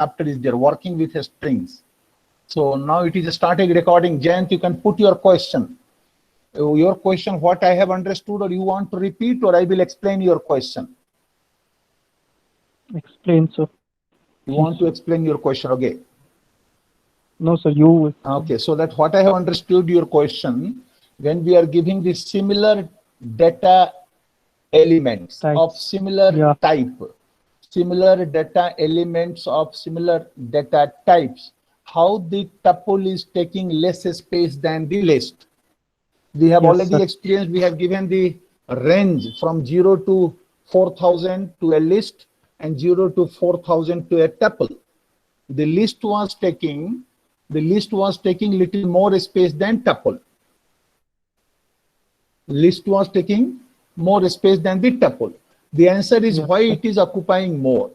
chapter is there, working with strings. So now it is starting recording. Jayant, you can put your question. Your question, what I have understood, or you want to repeat, or I will explain your question. Explain, sir. You want to explain your question, okay? No, sir, you. Okay, so that what I have understood your question, when we are giving the similar data elements Types. of similar Yeah. type, similar data elements of similar data types, how the tuple is taking less space than the list. We have Yes, already sir. experienced, we have given the range from 0 to 4000 to a list and 0 to 4000 to a tuple. The list was taking little more space than tuple. List was taking more space than the tuple. The answer is Yes, why sir. it is occupying more.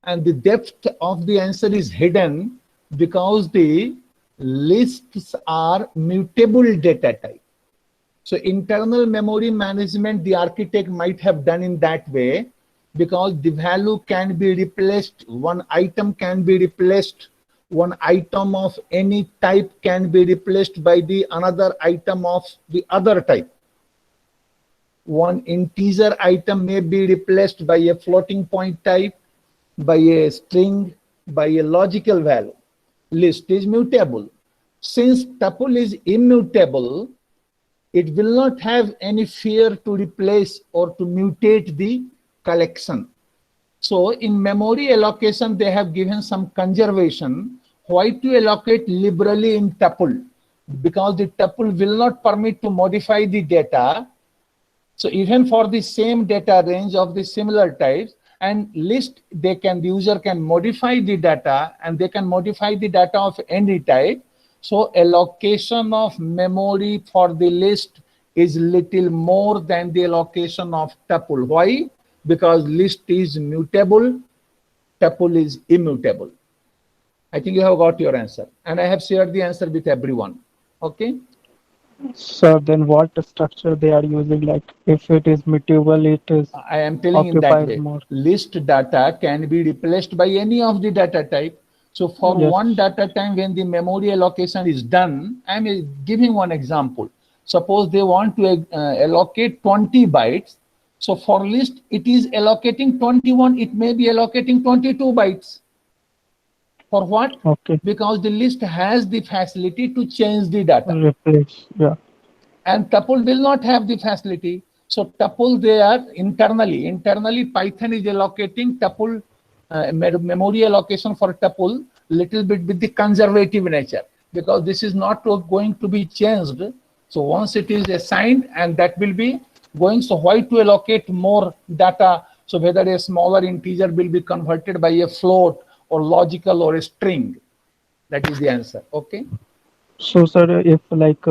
And the depth of the answer is hidden because the lists are mutable data type. So internal memory management, the architect might have done in that way because the value can be replaced, one item can be replaced, one item of any type can be replaced by the another item of the other type. One integer item may be replaced by a floating point type, by a string, by a logical value. List is mutable. Since tuple is immutable, it will not have any fear to replace or to mutate the collection. So in memory allocation, they have given some conservation. Why to allocate liberally in tuple? Because the tuple will not permit to modify the data. So even for the same data range of the similar types and list, the user can modify the data and they can modify the data of any type. So allocation of memory for the list is little more than the allocation of tuple. Why? Because list is mutable, tuple is immutable. I think you have got your answer, and I have shared the answer with everyone. Okay. Sir, then what structure they are using? Like if it is mutable, it is I am telling in that occupies way. more. List data can be replaced by any of the data type. So for Yes. one data type, when the memory allocation is done, I am giving one example. Suppose they want to allocate 20 bytes. So for list, it is allocating 21. It may be allocating 22 bytes. For what? Okay. Because the list has the facility to change the data. Replace. Yeah. And tuple will not have the facility. So tuple, they are internally Python is allocating tuple memory allocation for tuple little bit with the conservative nature, because this is not going to be changed. So once it is assigned, and that will be going, so why to allocate more data? So whether a smaller integer will be converted by a float or logical or a string, that is the answer. Okay. So, sir, if like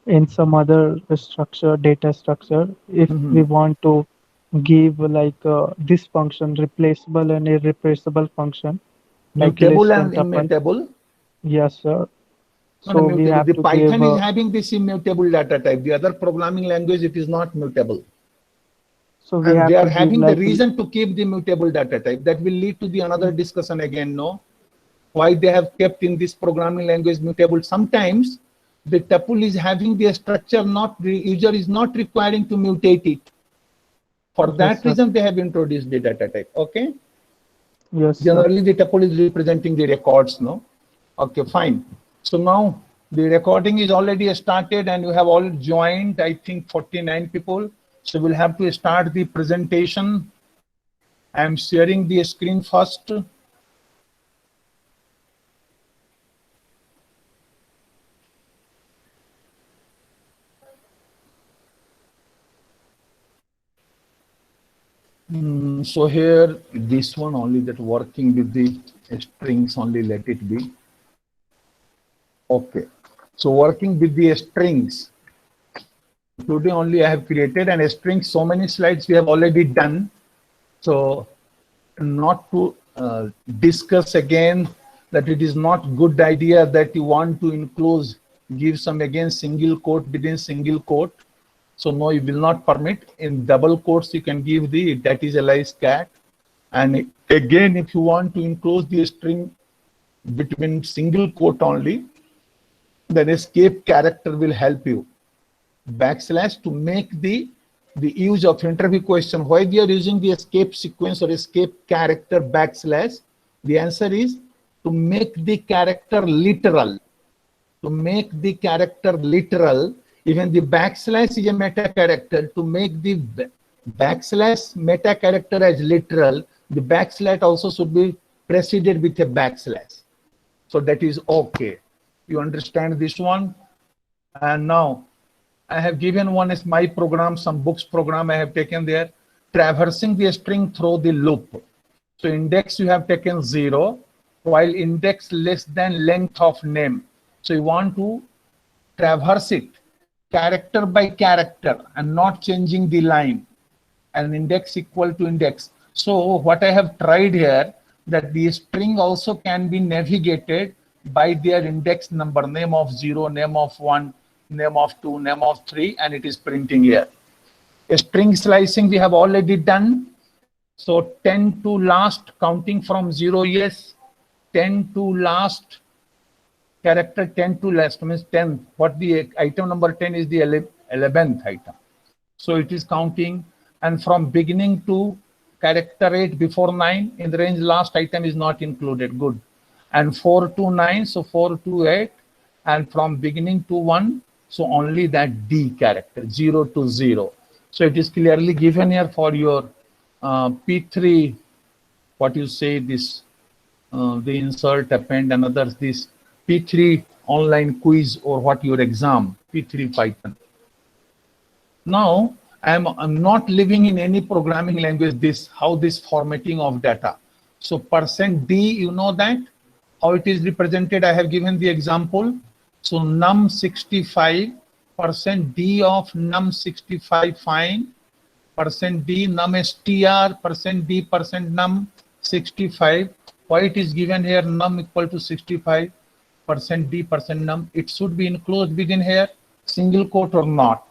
in some other structure, data structure, if we want to give like this function, replaceable and irreplaceable function, like Mutable list and and tuple. immutable. Yes, sir. Not a So we mutable. have The to give Python is having this immutable data type. The other programming language, it is not mutable. so we And they have are to give having the like reason to keep the mutable data type. That will lead to the another discussion again, no? Why they have kept in this programming language mutable. Sometimes the tuple is having the structure, not the user is not requiring to mutate it. For yes, that sir. reason, they have introduced the data type. Okay. Yes, sir. Generally, the tuple is representing the records, no? Okay, fine. So now the recording is already started and you have all joined, I think 49 people. So we'll have to start the presentation. I am sharing the screen first. So here, this one only, that working with the strings only, let it be. Okay. So working with the strings. Today only I have created an string. So many slides we have already done. So not to discuss again that it is not good idea that you want to enclose, give some again single quote within single quote. So no, you will not permit. In double quotes you can give the that is Alice cat. And again, if you want to enclose the string between single quote only, then escape character will help you. Backslash to make the use of interview question. Why we are using the escape sequence or escape character backslash? The answer is to make the character literal. To make the character literal, even the backslash is a meta character. To make the backslash meta character as literal, the backslash also should be preceded with a backslash. So that is okay. You understand this one? And now I have given one as my program, some books program I have taken there, traversing the string through the loop. So index you have taken 0, while index less than length of name. So you want to traverse it character by character and not changing the line, and index equal to index. So what I have tried here, that the string also can be navigated by their index number, name of 0, name of 1, name of 2, name of 3, and it is printing here. A string slicing we have already done. So 10 to last, counting from 0, yes, 10 to last, character 10 to last means 10. What the item number 10 is the 11th item. So it is counting, and from beginning to character 8 before 9 in the range, last item is not included. Good. And 4 to 9, so 4 to 8, and from beginning to 1, so only that D character, 0 to 0. So it is clearly given here for your P3, what you say, this, the insert, append, and others, this P3 online quiz or what your exam, P3 Python. Now, I'm not living in any programming language, how this formatting of data. So %D, you know that, how it is represented, I have given the example. So num65, %D of num65 fine, %D numstr, %D %num65. Why it is given here num equal to 65, %D %num, it should be enclosed within here, single quote or not.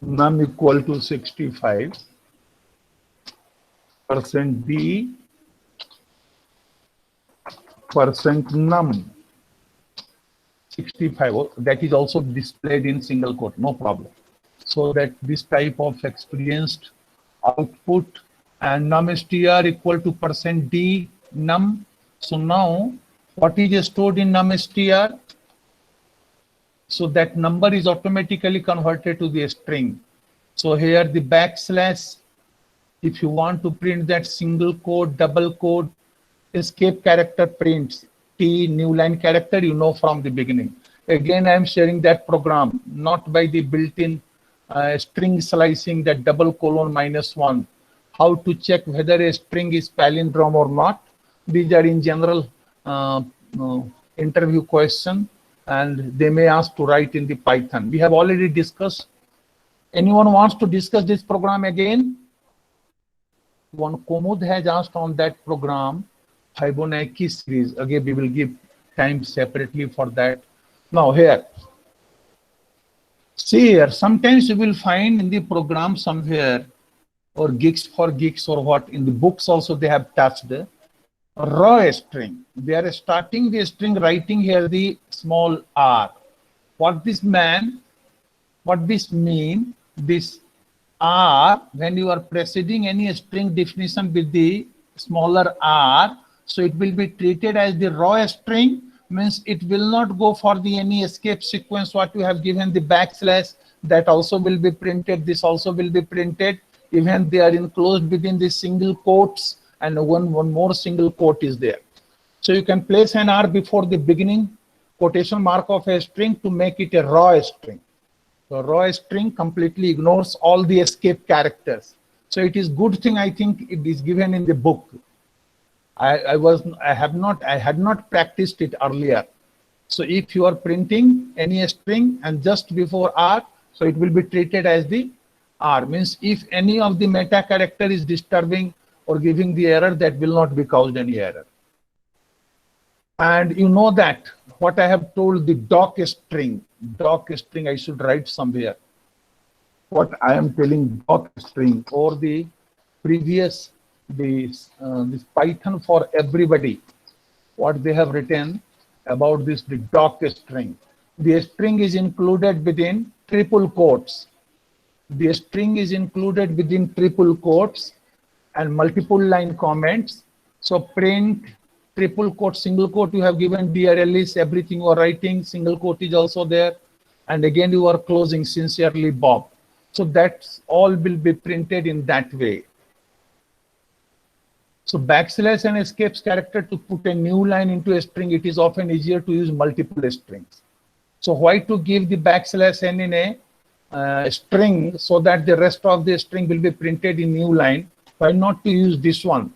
Num equal to 65, %D %num 65, that is also displayed in single quote, no problem. So that this type of experienced output, and numstr equal to %D num. So now what is stored in numstr? So that number is automatically converted to the string. So here the backslash, if you want to print that single quote, double quote, escape character prints T new line character, you know from the beginning. Again, I am sharing that program, not by the built-in string slicing, that double colon -1. How to check whether a string is palindrome or not. These are in general interview question, and they may ask to write in the Python. We have already discussed. Anyone wants to discuss this program again? One Komud has asked on that program, Fibonacci series. Again, we will give time separately for that. Now here, see here, sometimes you will find in the program somewhere, or Geeks for Geeks or what, in the books also they have touched raw string. They are starting the string, writing here the small r. What this mean? This r, when you are preceding any string definition with the smaller r, so it will be treated as the raw string, means it will not go for the any escape sequence what you have given, the backslash, that also will be printed, this also will be printed, even they are enclosed within the single quotes, and one more single quote is there. So you can place an R before the beginning quotation mark of a string to make it a raw string. So raw string completely ignores all the escape characters. So it is good thing, I think it is given in the book. I had not practiced it earlier. So if you are printing any string and just before R, so it will be treated as the R, means if any of the meta character is disturbing or giving the error, that will not be caused any error. And you know that what I have told, the doc string I should write somewhere. What I am telling, doc string, or the previous, this Python for everybody, what they have written about this, the doc string. The string is included within triple quotes. The string is included within triple quotes and multiple line comments. So print, triple quote, single quote, you have given dear Alice, everything you are writing, single quote is also there. And again, you are closing, sincerely Bob. So that's all will be printed in that way. So backslash and escapes character to put a new line into a string. It is often easier to use multiple strings. So why to give the backslash n in a string so that the rest of the string will be printed in new line? Why not to use this one,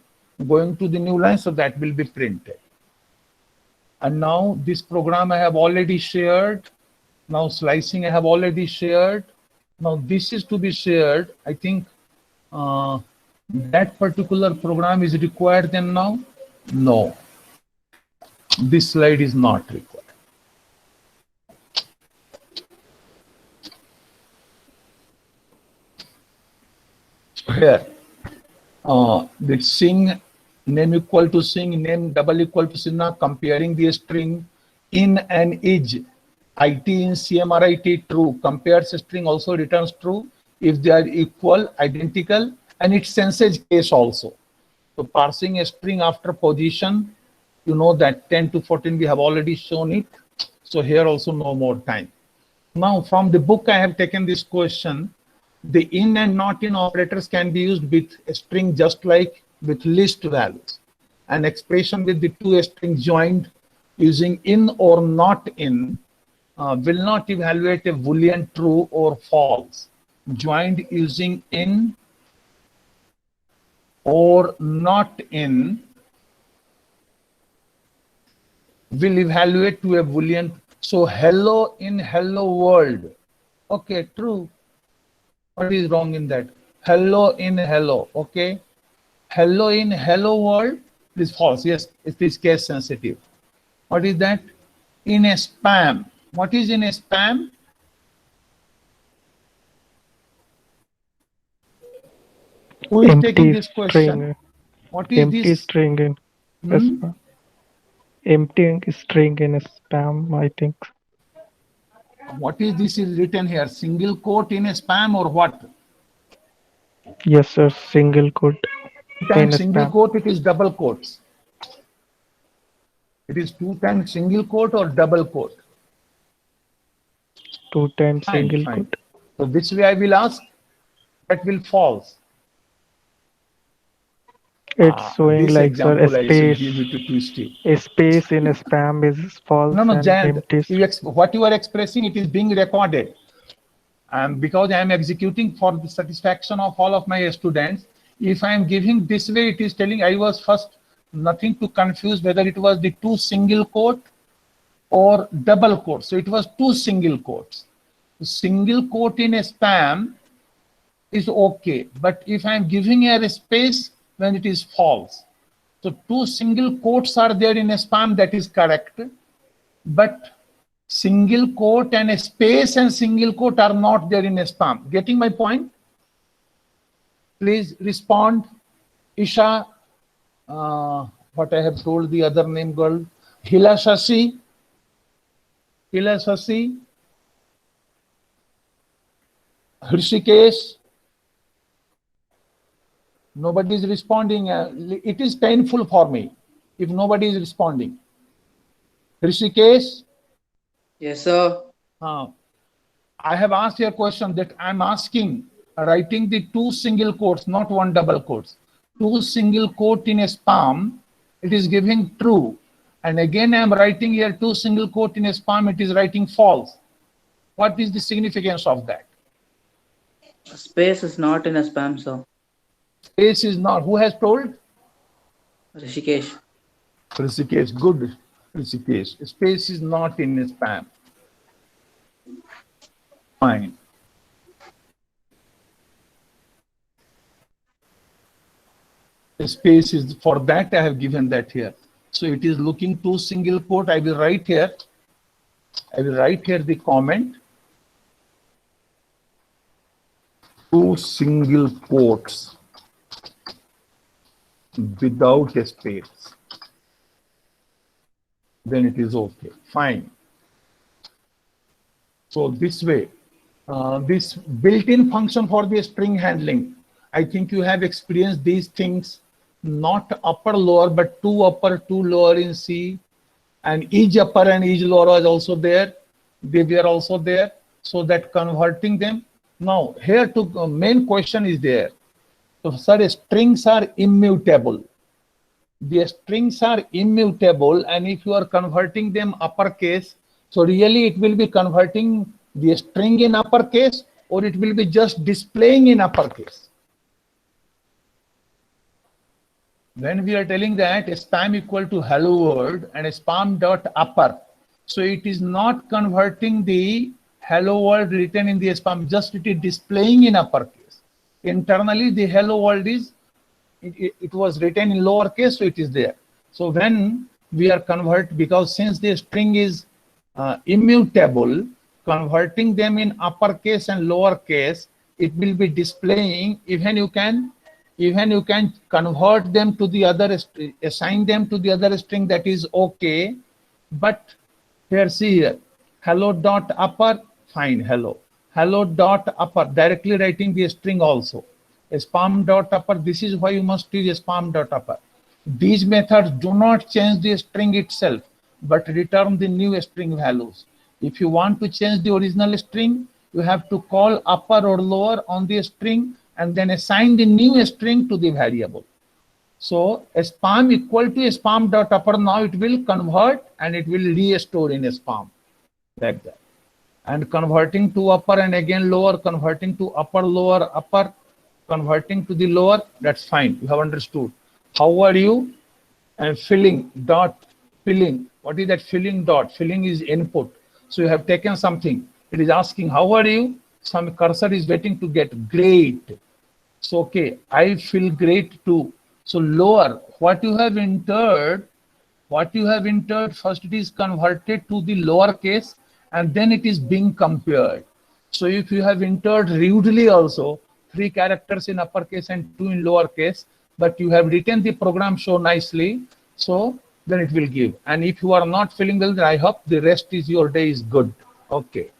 going to the new line, so that will be printed. And now this program I have already shared. Now slicing I have already shared. Now this is to be shared. I think that particular program is required then now? No. This slide is not required. Here, the sing name equal to sing, name double equal to sing, comparing the string in and is. IT in CMRIT true, compares string also returns true if they are equal, identical, and it senses case also. So parsing a string after position, you know that 10 to 14 we have already shown it. So here also no more time. Now from the book I have taken this question. The in and not in operators can be used with a string just like with list values. An expression with the two strings joined using in or not in will not evaluate a Boolean true or false. Joined using in or not in will evaluate to a Boolean. So hello in hello world. Okay, true. What is wrong in that? Hello in hello. Okay. Hello in hello world is false. Yes, it is case sensitive. What is that? In a spam. What is in a spam? Who is taking this question? What is empty this? String in spam. Empty string in a spam, I think. What is this is written here? Single quote in a spam or what? Yes, sir. Single quote. Times single quote, it is double quotes. It is 2 times single quote or double quote? 2 times single quote. So which way I will ask? That will false. It's showing like, sir, a space. A space in a spam is false. No, and Jayant, empty. what you are expressing, it is being recorded. Because I am executing for the satisfaction of all of my students, if I am giving this way, it is telling I was first nothing to confuse whether it was the 2 single quote or double quote. So it was 2 single quotes. Single quote in a spam is okay, but if I am giving a space, then it is false. So 2 single quotes are there in a spam, that is correct, but single quote and a space and single quote are not there in a spam. Getting my point? Please respond. Isha, what I have told the other name girl, Hila Shashi, Hrishikesh. Nobody is responding. It is painful for me if nobody is responding. Hrishikesh? Yes, sir. I have asked you a question that I'm asking, writing the 2 single quotes, not 1 double quotes. 2 single quote in a spam, it is giving true. And again, I'm writing here 2 single quote in a spam, it is writing false. What is the significance of that? Space is not in a spam, sir. Space is not. Who has told? Rishikesh. Rishikesh, good. Rishikesh. Space is not in a spam. Fine. Space is, for that I have given that here. So it is looking two single quote. I will write here the comment. Two single quotes without a space. Then it is okay. Fine. So this way, this built-in function for the string handling, I think you have experienced these things, not upper lower, but two upper, two lower in C, and each upper and each lower was also there. They were also there. So that converting them. Now here to main question is there. So sir, strings are immutable. The strings are immutable, and if you are converting them uppercase, so really it will be converting the string in uppercase, or it will be just displaying in uppercase. When we are telling that spam equal to hello world and spam dot upper, so it is not converting the hello world written in the spam, just it is displaying in uppercase. Internally the hello world is it was written in lowercase, so it is there. So when we are because since the string is immutable, converting them in uppercase and lowercase, it will be displaying. Even you can convert them to the other, assign them to the other string, that is okay. But here, see here, hello dot upper, fine, hello dot upper, directly writing the string also. Spam dot upper, this is why you must use spam dot upper. These methods do not change the string itself, but return the new string values. If you want to change the original string, you have to call upper or lower on the string and then assign the new string to the variable. So spam equal to spam dot upper, now it will convert and it will restore in spam, like that. And converting to upper and again lower, converting to upper, lower, upper, converting to the lower, that's fine. You have understood. How are you? And filling dot filling. What is that filling dot? Filling is input. So you have taken something. It is asking, how are you? Some cursor is waiting to get great. So okay, I feel great too. So lower, what you have entered, first it is converted to the lower case and then it is being compared. So if you have entered rudely also, 3 characters in uppercase and 2 in lowercase, but you have written the program so nicely, so then it will give. And if you are not feeling well, then I hope the rest is your day is good. Okay.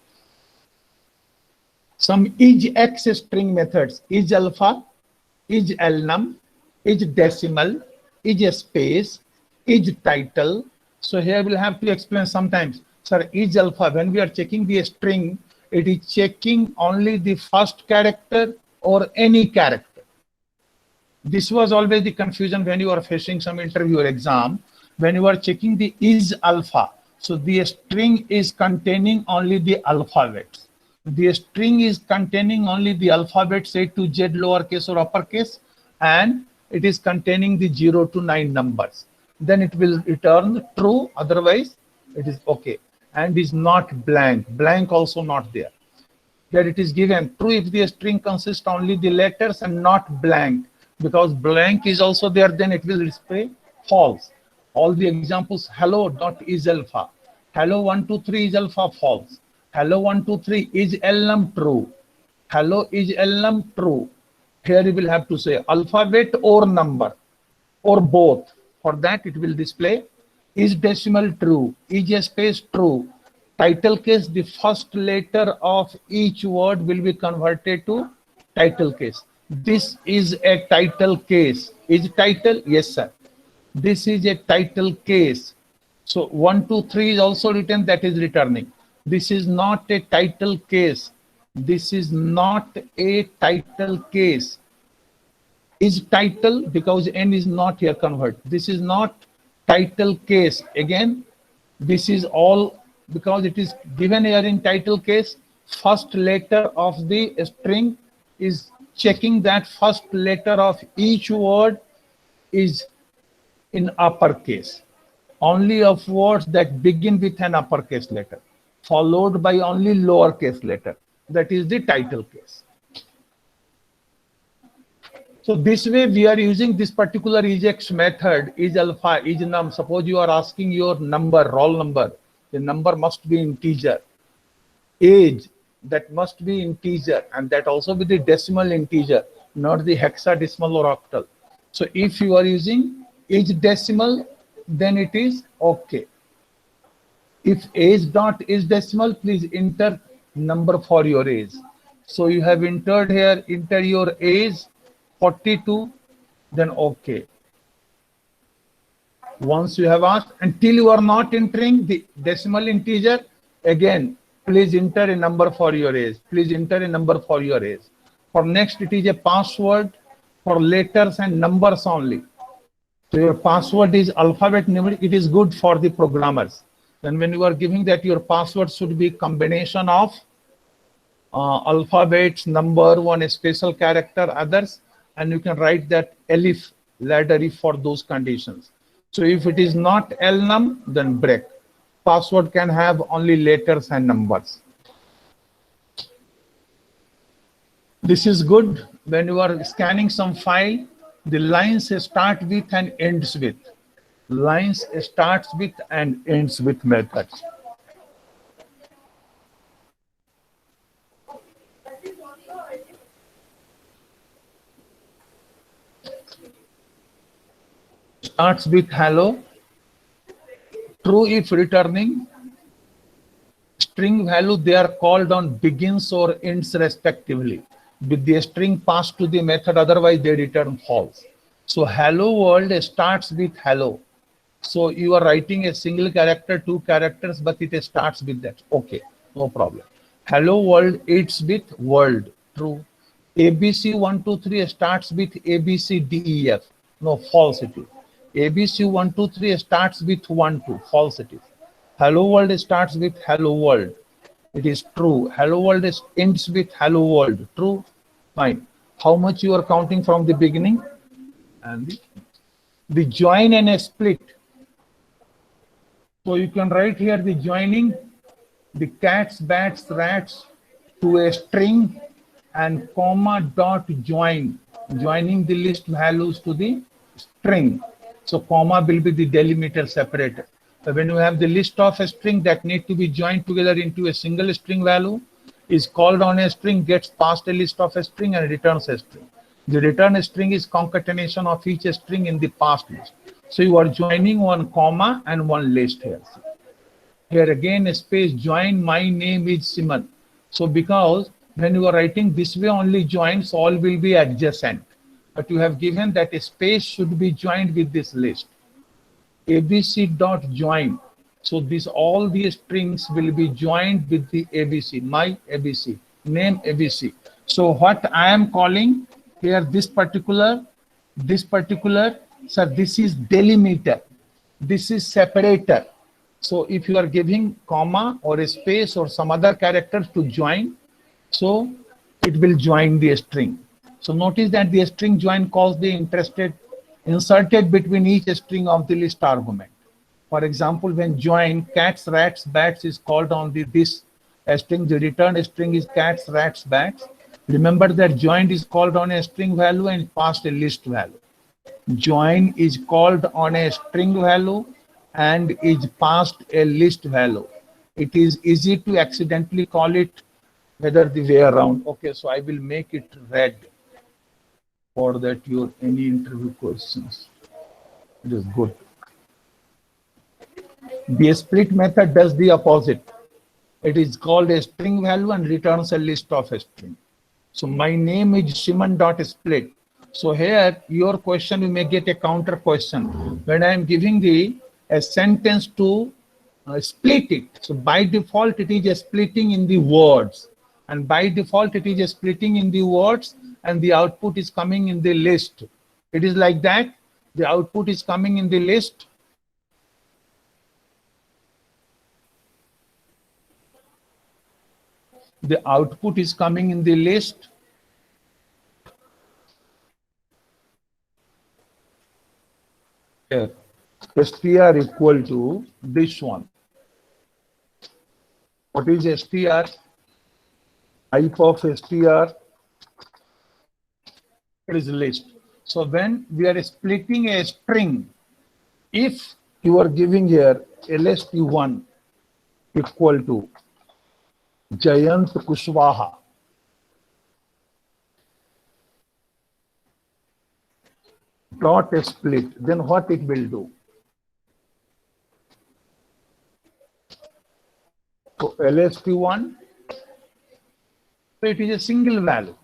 Some is X string methods, is alpha, is elnum, is decimal, is space, is title. So here we'll have to explain sometimes. Sir, is alpha, when we are checking the string, it is checking only the first character or any character. This was always the confusion when you are facing some interview or exam. When you are checking the is alpha, so the string is containing only the alphabets. The string is containing only the alphabets A to Z lowercase or uppercase, and it is containing the 0 to 9 numbers. Then it will return true, otherwise it is okay. And is not blank. Blank also not there. That it is given true if the string consists only the letters and not blank. Because blank is also there, then it will display false. All the examples, hello dot is alpha. Hello 1 2 3 is alpha, false. Hello 1 2 3 is elnum, true. Hello is elnum, true. Here you will have to say alphabet or number or both. For that it will display is decimal, true. Is space, true. Title case, the first letter of each word will be converted to title case. This is a title case. Is title? Yes, sir. This is a title case. So 1 2 3 is also written, that is returning. This is not a title case. This is not a title case. Is title, because n is not here convert. This is not title case. Again, this is all because it is given here in title case. First letter of the string is checking that first letter of each word is in uppercase. Only of words that begin with an uppercase letter, followed by only lowercase letter. That is the title case. So this way we are using this particular eject method is alpha, is num. Suppose you are asking your number, roll number. The number must be integer. Age, that must be integer, and that also be the decimal integer, not the hexadecimal or octal. So if you are using age decimal, then it is okay. If age dot is decimal, please enter number for your age. So you have entered here, enter your age 42, then okay. Once you have asked, until you are not entering the decimal integer, again, please enter a number for your age. Please enter a number for your age. For next, it is a password for letters and numbers only. So your password is alphabet numeric. It is good for the programmers. Then when you are giving that, your password should be combination of alphabets, number, one special character, others, and you can write that elif, ladder if for those conditions. So if it is not elnum, then break. Password can have only letters and numbers. This is good when you are scanning some file. The lines start with and ends with. Lines starts with and ends with methods. Starts with hello. True if returning. String value, they are called on begins or ends respectively with the string passed to the method, otherwise they return false. So hello world starts with hello. So you are writing a single character, two characters, but it starts with that. Okay, no problem. Hello world, it's with world. True. ABC 1, 2, 3 starts with ABC, D, E, F. No, false it is. ABC 1, 2, 3 starts with 1, 2. False it is. Hello world starts with hello world. It is true. Hello world ends with hello world. True. Fine. How much you are counting from the beginning? And the join and a split. So you can write here the joining the cats, bats, rats to a string and comma dot join, joining the list values to the string. So comma will be the delimiter separator. So when you have the list of a string that need to be joined together into a single string value, is called on a string, gets passed a list of a string and returns a string. The return string is concatenation of each string in the past list. So you are joining one comma and one list here. Here again a space join, my name is Simon. So because when you are writing this way only joins, all will be adjacent. But you have given that a space should be joined with this list. ABC dot join. So this all these strings will be joined with the ABC, my ABC, name ABC. So what I am calling here this particular, sir, this is delimiter. This is separator. So if you are giving comma or a space or some other characters to join, so it will join the string. So notice that the string join calls the inserted between each string of the list argument. For example, when join cats, rats, bats is called on this string, the return string is cats, rats, bats. Remember that joined is called on a string value and passed a list value. Join is called on a string value and is passed a list value. It is easy to accidentally call it whether the way around. Okay, so I will make it red for that your any interview questions. It is good. The split method does the opposite. It is called a string value and returns a list of a string. So my name is Shimon.split. So here your question, you may get a counter question. When I am giving a sentence to split it. So by default, it is a splitting in the words. And by default, it is a splitting in the words and the output is coming in the list. It is like that. The output is coming in the list. The output is coming in the list. Here, str equal to this one. What is str? Type of str. It is list. So when we are splitting a string, if you are giving here LST1 equal to Jayant Kushwaha, dot split, then what it will do? So LST1, so it is a single value.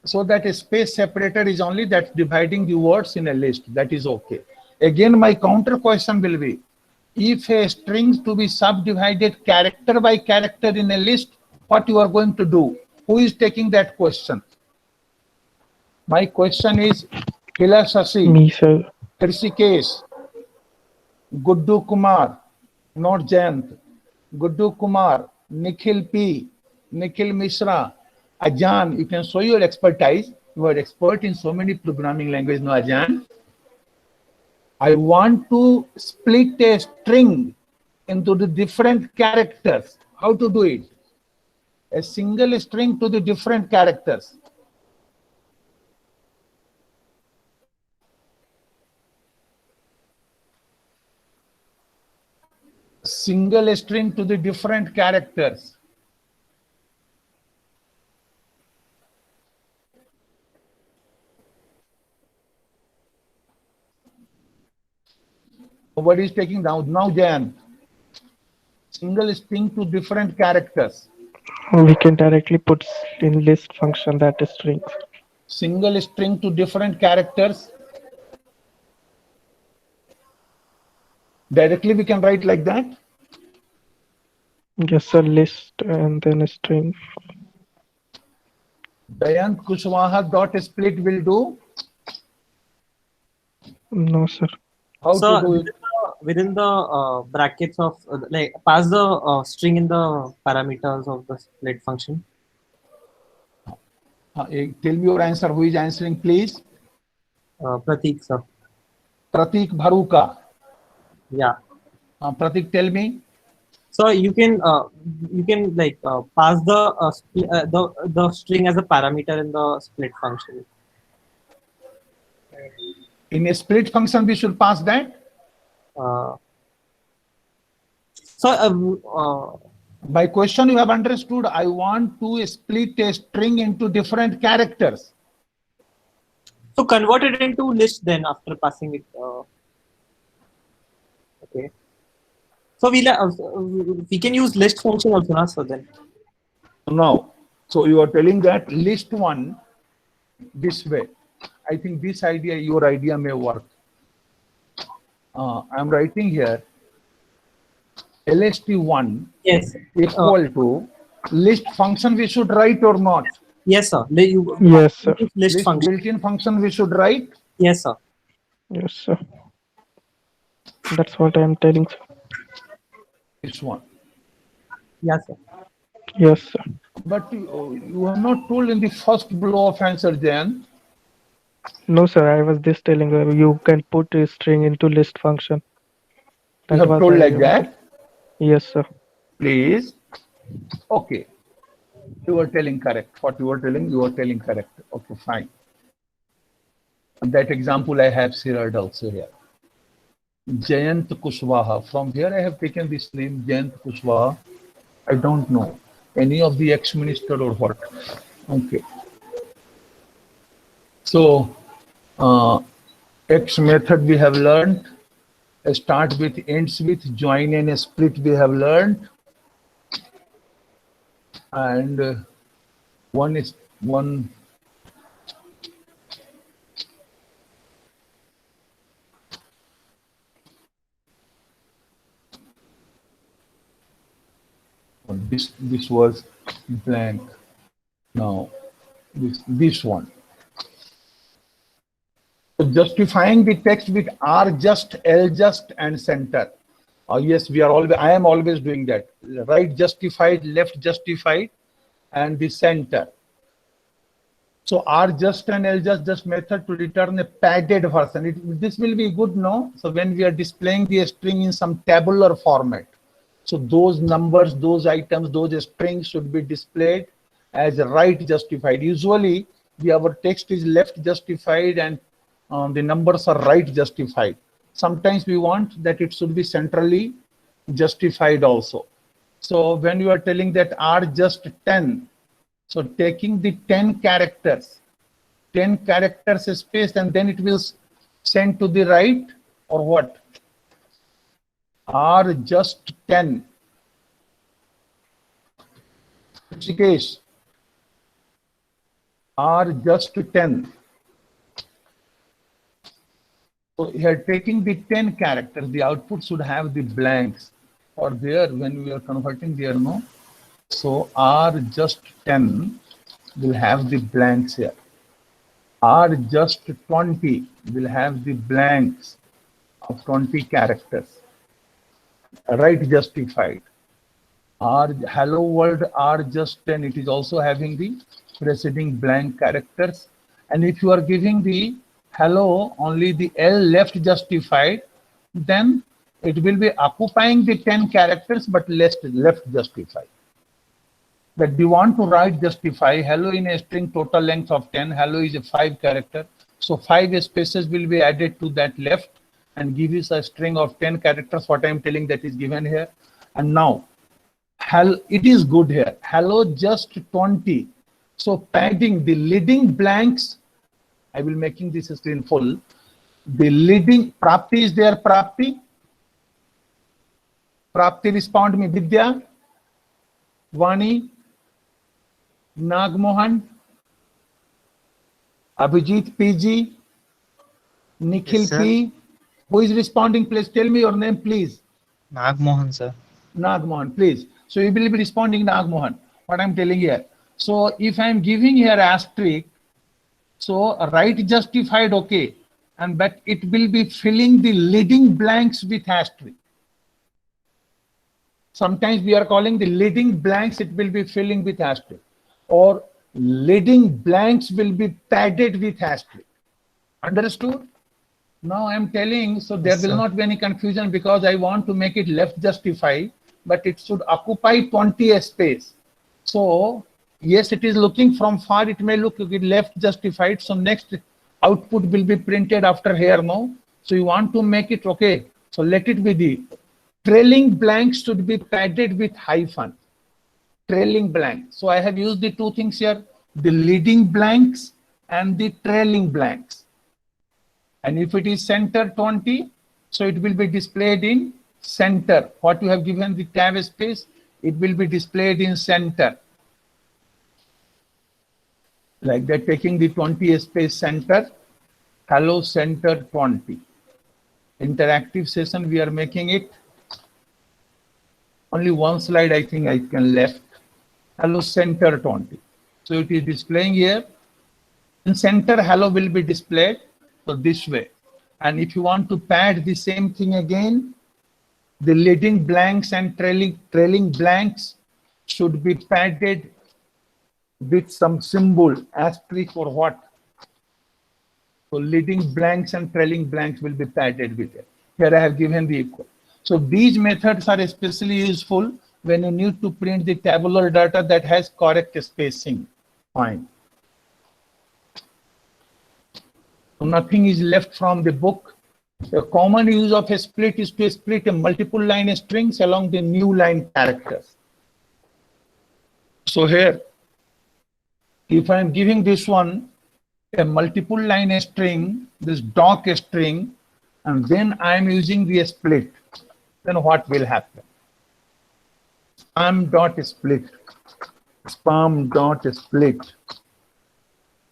So that a space separator is only that dividing the words in a list. That is okay. Again, my counter question will be, if a string to be subdivided character by character in a list, what you are going to do? Who is taking that question? My question is Hila Shashi, Me, sir. Hrishikesh, Guddu Kumar, not Jayant, Guddu Kumar, Nikhil P, Nikhil Mishra, Ajan. You can show your expertise. You are expert in so many programming languages, no Ajan. I want to split a string into the different characters. How to do it? A single string to the different characters. Single string to the different characters. Nobody is taking down now, Jan. Single string to different characters. We can directly put in list function that is strings. Single string to different characters. Directly we can write like that. Yes, a list and then a string. Jayant Kushwaha dot split will do. No, sir. How So to do it? within the brackets of like pass the string in the parameters of the split function. Tell me your answer. Who is answering, please? Pratik, sir. Pratik Bharuka. Yeah. Pratik, tell me. So you can like pass the string as a parameter in the split function. In a split function, we should pass that. By question, you have understood. I want to split a string into different characters. So convert it into list then after passing it. Okay. So we can use list function also, na, so then. No. So you are telling that list one this way. I think this idea, your idea may work. I'm writing here LST1 Yes. equal to list function we should write or not? Yes, sir. Yes, sir. List function. Built-in function we should write? Yes, sir. Yes, sir. That's what I am telling, sir. This one. Yes, sir. Yes, sir. But you have not told in the first blow of answer, Jan. No, sir. I was just telling her you can put a string into list function. You have was told I like wanted. that? Yes, sir. Please. Okay. You are telling correct. What you are telling correct. Okay, fine. And that example I have shared also here. Jayant Kushwaha. From here I have taken this name, Jayant Kushwaha. I don't know. Any of the ex-minister or what. Okay. So, X method we have learned. Start with, ends with, join and split we have learned. And one this was blank. Now this one. So justifying the text with R just, L just, and center. Yes, I am always doing that. Right justified, left justified, and the center. So R just and L just method to return a padded version. This will be good, no? So when we are displaying the string in some tabular format, so those numbers, those items, those strings should be displayed as right justified. Usually our text is left justified and the numbers are right justified. Sometimes we want that it should be centrally justified also. So when you are telling that are just 10, so taking the 10 characters space, and then it will send to the right, or what? Are just 10. Rishikesh, are just 10. So here taking the 10 characters, the output should have the blanks, or there when we are converting there, no? So are just 10 will have the blanks here. Are just 20 will have the blanks of 20 characters. Right justified. Are hello world are just 10, it is also having the preceding blank characters. And if you are giving the hello only the L left justified, then it will be occupying the 10 characters but left justified. But you want to write justify hello in a string total length of 10, hello is a 5 character, so 5 spaces will be added to that left and give us a string of 10 characters. What I am telling that is given here. And now hello, it is good here, hello just 20. So padding the leading blanks, I will making this screen full. The leading Prapti is there. Prapti respond me. Vidya, Vani, Nagmohan, Abhijit PG, Nikhil Yes, sir. P. Who is responding? Please tell me your name, please. Nagmohan, sir. Nagmohan, please. So you will be responding Nagmohan. What I'm telling here. So if I'm giving here asterisk, so right justified, okay, and but it will be filling the leading blanks with asterisk. Sometimes we are calling the leading blanks, it will be filling with asterisk, or leading blanks will be padded with asterisk. Understood? Now I'm telling, so there Yes, will sir. not be any confusion, because I want to make it left justified, but it should occupy 20 space. So yes, it is looking from far, it may look left justified. So next output will be printed after here, no? So you want to make it okay. So let it be the trailing blanks should be padded with hyphen. Trailing blank. So I have used the two things here, the leading blanks and the trailing blanks. And if it is center 20, so it will be displayed in center. What you have given the tab space, it will be displayed in center. Like that, taking the 20 space center, hello center 20. Interactive session, we are making it. Only one slide I think I can left. Hello center 20. So it is displaying here. In center, hello will be displayed. So this way. And if you want to pad the same thing again, the leading blanks and trailing blanks should be padded with some symbol, asterisk or what. So leading blanks and trailing blanks will be padded with it. Here I have given the equal. So these methods are especially useful when you need to print the tabular data that has correct spacing. Fine. So nothing is left from the book. The common use of a split is to split a multiple line strings along the new line characters. So here, if I am giving this one a multiple line string, this doc string, and then I am using the split, then what will happen? Spam dot split.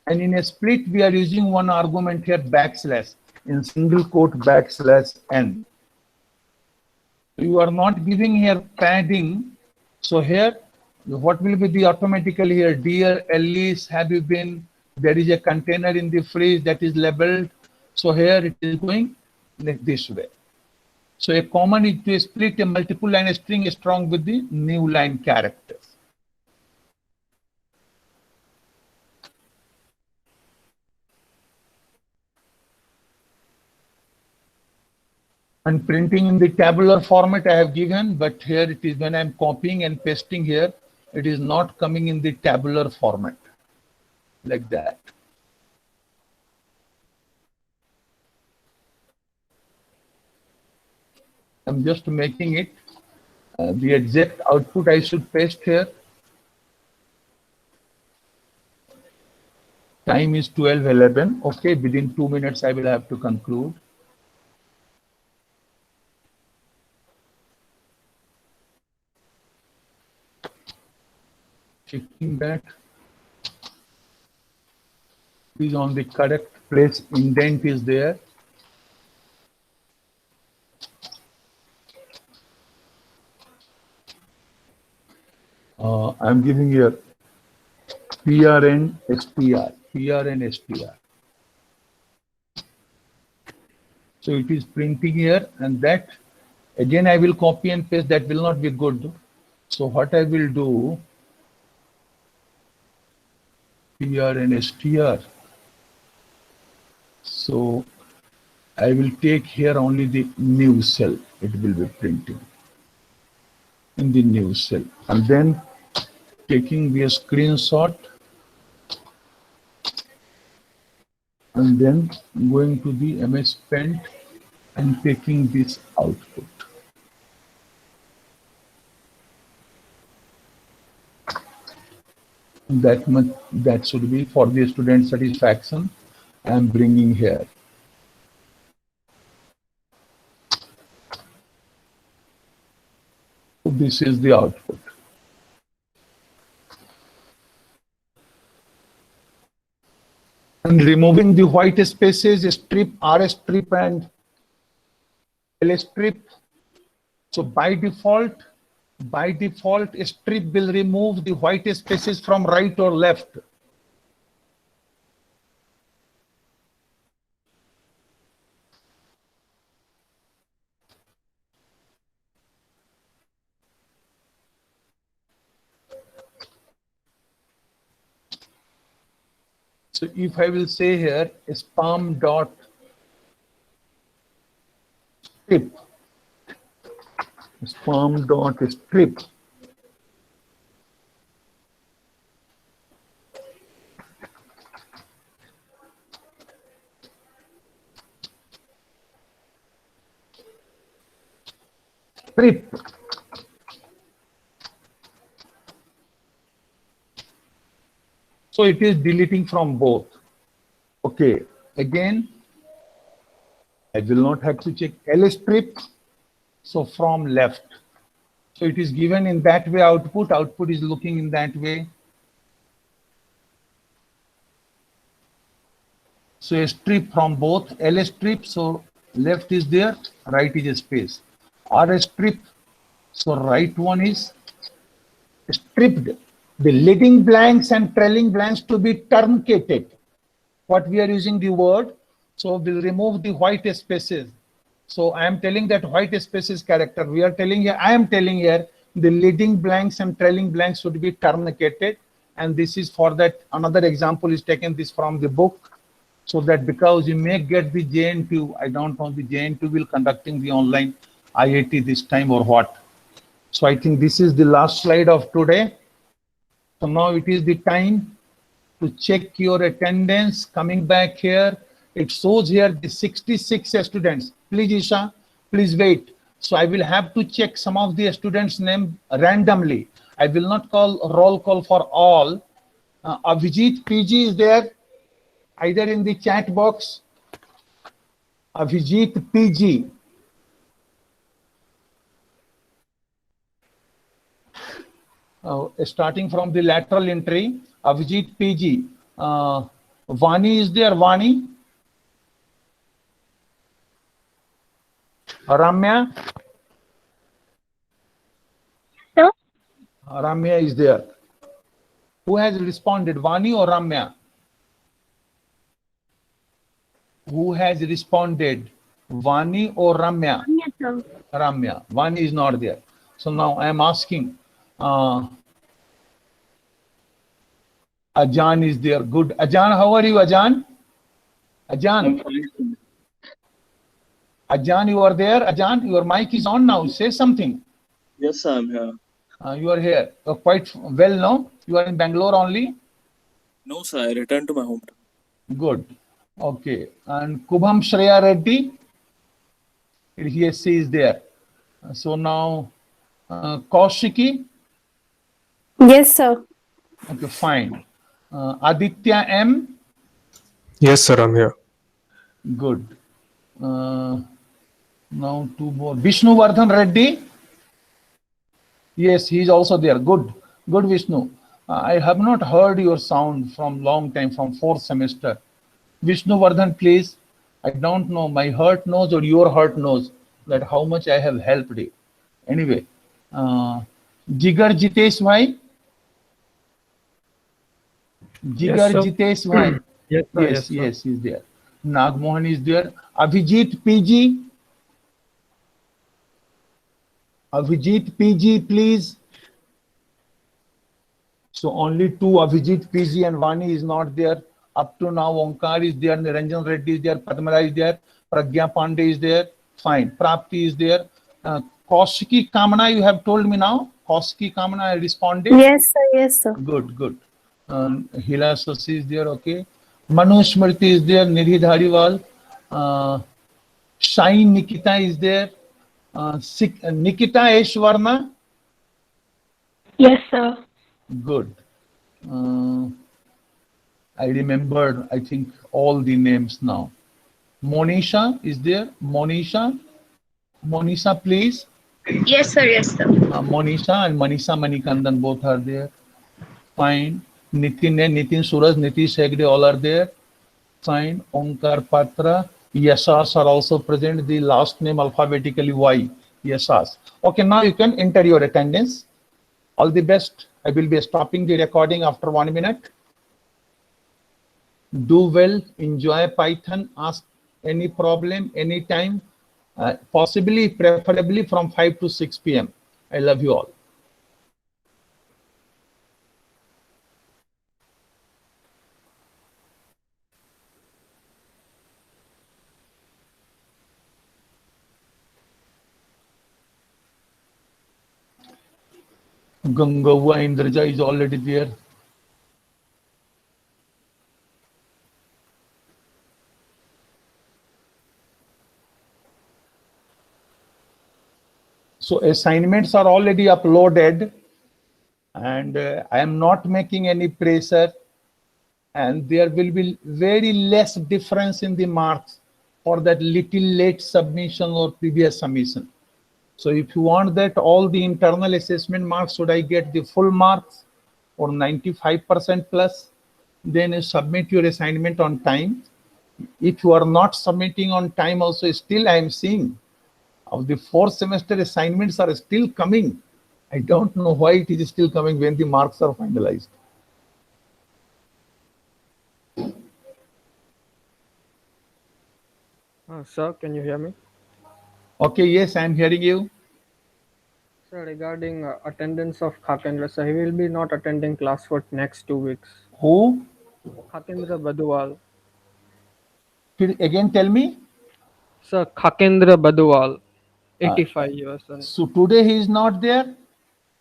And in a split, we are using one argument here, backslash, in single quote backslash n. You are not giving here padding. So here, what will be the automatically here? Dear Alice, have you been? There is a container in the fridge that is labeled. So here it is going this way. So a common is to split a multiple line string strong with the new line characters. And printing in the tabular format I have given, but here it is when I'm copying and pasting here, it is not coming in the tabular format like that. I'm just making it. The exact output I should paste here. Time is 12:11. Okay, within 2 minutes I will have to conclude. Checking that is on the correct place. Indent is there. I'm giving here PRN STR, PRN STR. So it is printing here, and that again I will copy and paste. That will not be good. So what I will do, PRN STR. So I will take here only the new cell. It will be printing in the new cell, and then taking the screenshot and then going to the MS Paint and taking this output. That much, that should be for the student satisfaction. I am bringing here. So this is the output. And removing the white spaces, strip, RS strip and L strip. So by default, strip will remove the white spaces from right or left. So if I will say here spam dot strip, spam dot strip, strip. So it is deleting from both. Okay, again, I will not have to check L strip. So from left. So it is given in that way output. Output is looking in that way. So a strip from both, L strip. So left is there, right is a space. R strip. So right one is stripped. The leading blanks and trailing blanks to be truncated. What we are using the word. So we'll remove the white spaces. So I am telling that white spaces character. We are telling here, I am telling here the leading blanks and trailing blanks should be truncated. And this is for that. Another example is taken this from the book. So that because you may get the JNTU, I don't know the JNTU will conducting the online IIT this time or what. So I think this is the last slide of today. So now it is the time to check your attendance. Coming back here, it shows here the 66 students. Please, Isha, please wait. So I will have to check some of the students' name randomly. I will not call roll call for all. Avijit PG is there, either in the chat box. Avijit PG. Starting from the lateral entry, Avijit PG. Vani is there, Vani. Ramya? Sir? Ramya is there. Who has responded, Vani or Ramya? Who has responded, Vani or Ramya? Yes, sir. Ramya. Vani is not there. So now I am asking, Ajan is there. Good. Ajan, how are you, Ajan? Ajan. Ajan, you are there. Ajan, your mic is on now. Say something. Yes, I'm here. You are here. You're quite well now. You are in Bangalore only. No, sir, I returned to my hometown. Good. Okay. And Kubham Shreya Reddy, he is there. So now, Kaushiki. Yes, sir. Okay, fine. Aditya M. Yes, sir, I'm here. Good. Now two more. Vishnu Vardhan Reddy. Yes, he is also there. Good. Good, Vishnu. I have not heard your sound from long time, from fourth semester. Vishnu Vardhan, please. I don't know. My heart knows or your heart knows that how much I have helped you. Anyway, Jigar Jitesh Bhai. Jigar sir. Jitesh Bhai. Yes, sir. Yes, yes, he's there. Nagmohan is there. Abhijit PG. Abhijit PG, please. So only two, Abhijit PG and Vani is not there. Up to now, Onkar is there, Niranjan Reddy is there, Padmara is there, Pragya Pandey is there. Fine. Prapti is there. Kaushiki Kamana, you have told me now. Kaushiki Kamana, I responded. Yes, sir. Yes, sir. Good, good. Hila Sasi is there, okay. Manu Smriti is there, Nidhi Dhariwal. Shine Nikita is there. Nikita Eshwarna. Yes, sir. Good. I remembered, I think, all the names now. Monisha is there. Monisha, please. Yes, sir. Yes, sir. Monisha and Manisha Manikandan both are there. Fine. Nitin Suraj, Nitish Hegde, all are there. Fine. Onkar Patra. Yashas are also present. The last name alphabetically Y. Yashas. Okay, now you can enter your attendance. All the best. I will be stopping the recording after 1 minute. Do well. Enjoy Python. Ask any problem, anytime. Possibly, preferably from 5 to 6 p.m. I love you all. Gangava Indraja is already there. So assignments are already uploaded, and I am not making any pressure, and there will be very less difference in the marks for that little late submission or previous submission. So if you want that all the internal assessment marks, should I get the full marks or 95% plus, then you submit your assignment on time. If you are not submitting on time also, still I am seeing of the fourth semester assignments are still coming. I don't know why it is still coming when the marks are finalized. Sir, can you hear me? Okay, yes, I am hearing you. Sir, regarding attendance of Khakendra, sir, he will be not attending class for next 2 weeks. Who? Khakendra Baduwal. Again, tell me. Sir, Khakendra Baduwal, 85 years. So today he is not there?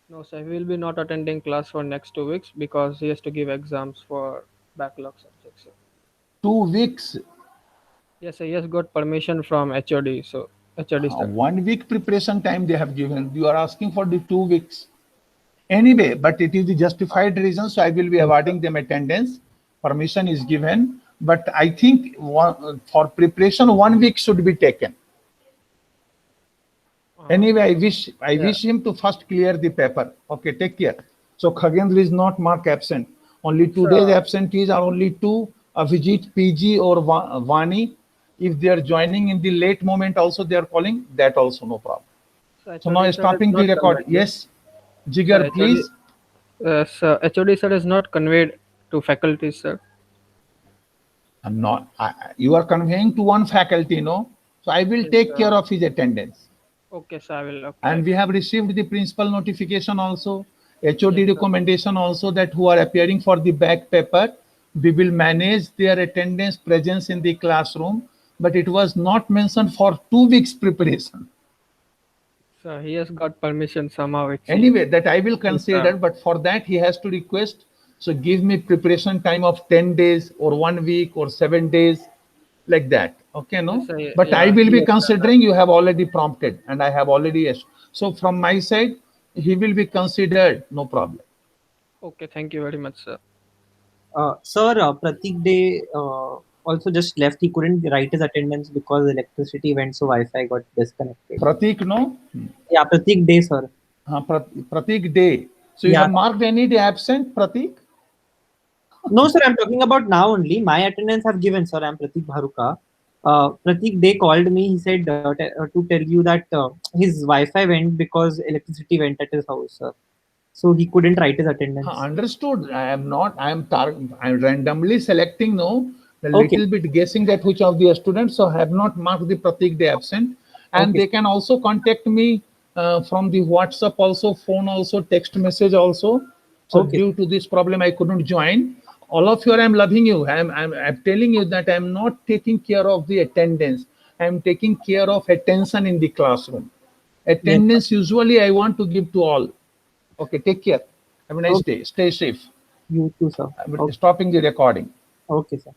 No, sir, he will be not attending class for next 2 weeks because he has to give exams for backlog subjects. Sir. 2 weeks? Yes, sir, he has got permission from HOD. So, HOD sir. 1 week preparation time they have given. You are asking for the 2 weeks. Anyway, but it is the justified reason, so I will be awarding them attendance. Permission is given, but I think for preparation 1 week should be taken. Anyway, I wish him to first clear the paper. Okay, take care. So Khagendra is not marked absent. Only today's absentees are only two, Avijit PG or Vani. If they are joining in the late moment also they are calling, that also no problem. So now stopping the record. Yes, Jigar, please. Sir, HOD sir is not conveyed to faculty, sir. I'm not. You are conveying to one faculty, no? So I will take care of his attendance. Okay, sir, I will. Okay. And we have received the principal notification also, HOD recommendation also, that who are appearing for the back paper, we will manage their attendance presence in the classroom, but it was not mentioned for 2 weeks preparation. So he has got permission somehow. Anyway, that I will consider, but for that he has to request, so give me preparation time of 10 days or 1 week or 7 days, like that. Okay, no? But I will be considering, you have already prompted and I have already So from my side, he will be considered, no problem. Okay, thank you very much, sir. Sir, Pratik Day also just left. He couldn't write his attendance because electricity went, so Wi-Fi got disconnected. Pratik, no? Yeah, Pratik Day, sir. Pratik Day. So you Yeah. have marked any day absent, Pratik? No, sir, I'm talking about now only. My attendance have given, sir. I'm Pratik Bharuka. Pratik Day called me. He said to tell you that his Wi-Fi went because electricity went at his house, sir. So he couldn't write his attendance. Understood. I'm randomly selecting, no, a Okay. little bit guessing that which of the students, so have not marked the Pratik Day absent. And Okay. they can also contact me from the WhatsApp also, phone also, text message also. So Okay. due to this problem, I couldn't join. All of you, I'm loving you. I'm telling you that I'm not taking care of the attendance. I'm taking care of attention in the classroom. Attendance usually I want to give to all. Okay, take care. Have a nice Okay. day. Stay safe. You too, sir. I'm Okay, stopping the recording. okay, sir.